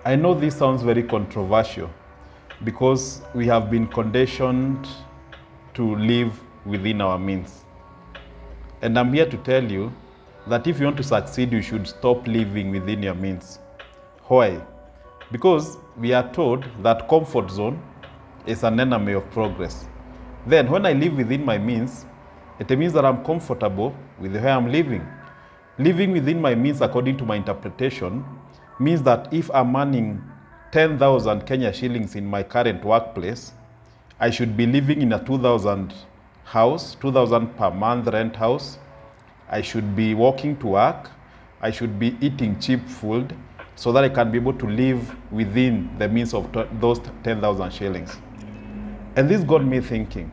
I know this sounds very controversial because we have been conditioned to live within our means. And I'm here to tell you that if you want to succeed, you should stop living within your means. Why? Because we are told that comfort zone is an enemy of progress. Then when I live within my means, it means that I'm comfortable with where I'm living. Living within my means, according to my interpretation, means that if I'm earning 10,000 Kenya shillings in my current workplace, I should be living in a 2,000 house, 2,000 per month rent house. I should be walking to work. I should be eating cheap food so that I can be able to live within the means of those 10,000 shillings. And this got me thinking,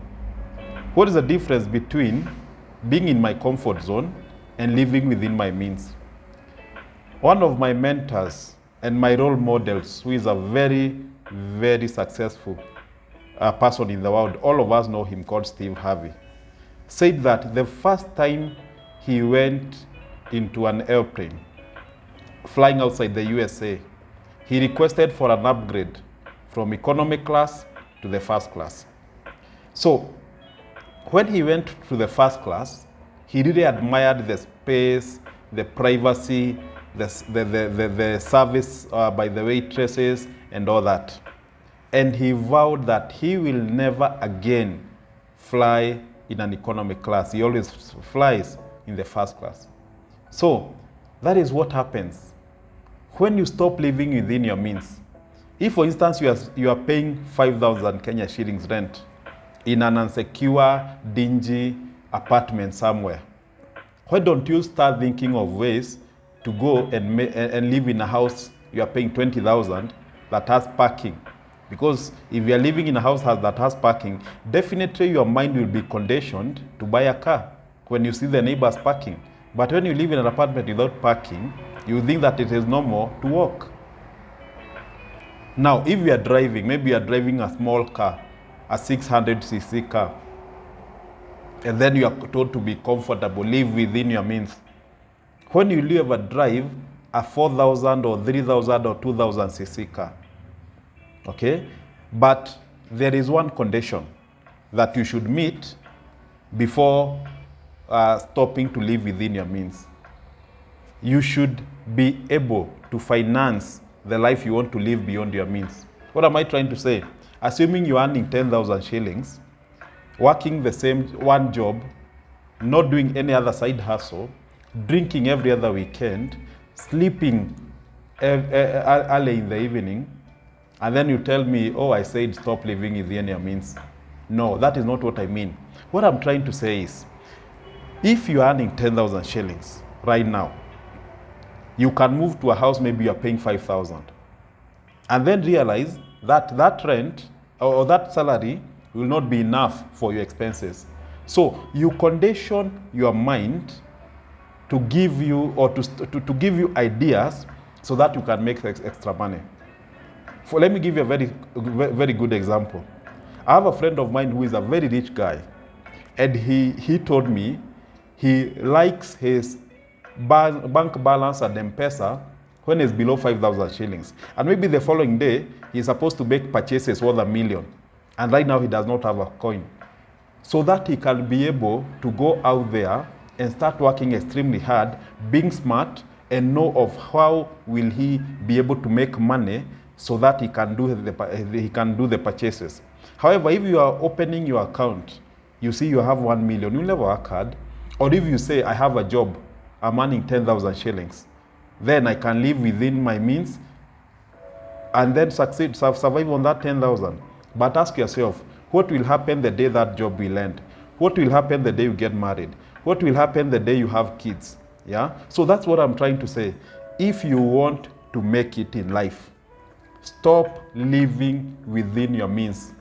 what is the difference between being in my comfort zone and living within my means? One of my mentors and my role models, who is a very, very successful person in the world, all of us know him, called Steve Harvey, said that the first time he went into an airplane flying outside the USA, he requested for an upgrade from economy class to the first class. So when he went to the first class, he really admired the space, the privacy, the service by the waitresses and all that. And he vowed that he will never again fly in an economy class. He always flies in the first class. So that is what happens when you stop living within your means. If, for instance, you are paying 5,000 Kenya shillings rent in an unsecure, dingy apartment somewhere, why don't you start thinking of ways to go and live in a house you are paying 20,000 that has parking? Because if you are living in a house that has parking, definitely your mind will be conditioned to buy a car when you see the neighbors parking. But when you live in an apartment without parking, you think that it is normal to walk. Now, if you are driving, maybe you are driving a small car, a 600cc car, and then you are told to be comfortable, live within your means. When you ever drive a 4,000 or 3,000 or 2,000cc car, okay? But there is one condition that you should meet before stopping to live within your means. You should be able to finance the life you want to live beyond your means. What am I trying to say? Assuming you're earning 10,000 shillings, working the same one job, not doing any other side hustle, drinking every other weekend, sleeping early in the evening, and then you tell me, oh, I said stop living within your means. No, that is not what I mean. What I'm trying to say is, if you're earning 10,000 shillings right now, you can move to a house maybe you're paying 5,000, and then realize that that rent or that salary will not be enough for your expenses. So you condition your mind to give you or to give you ideas so that you can make extra money. Let me give you a very good example. I have a friend of mine who is a very rich guy, and he told me he likes his bank balance at M-Pesa when it's below 5,000 shillings. And maybe the following day, he's supposed to make purchases worth $1 million. And right now he does not have a coin. So that he can be able to go out there and start working extremely hard, being smart, and know of how will he be able to make money so that he can do the purchases. However, if you are opening your account, you see you have 1 million, you'll never work hard. Or if you say, I have a job, I'm earning 10,000 shillings, then I can live within my means and then survive on that 10,000. But ask yourself, what will happen the day that job will end? What will happen the day you get married? What will happen the day you have kids? Yeah? So that's what I'm trying to say. If you want to make it in life, stop living within your means.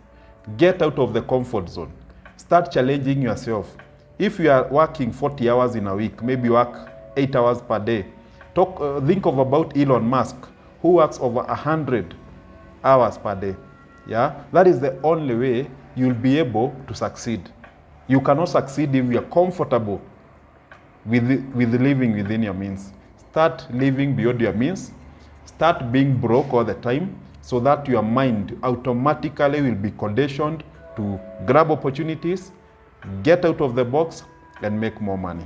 Get out of the comfort zone. Start challenging yourself. If you are working 40 hours in a week, maybe work 8 hours per day. Think of about Elon Musk, who works over 100 hours per day. Yeah, that is the only way you'll be able to succeed. You cannot succeed if you're comfortable with living within your means. Start living beyond your means Start being broke all the time so that your mind automatically will be conditioned to grab opportunities, get out of the box, and make more money.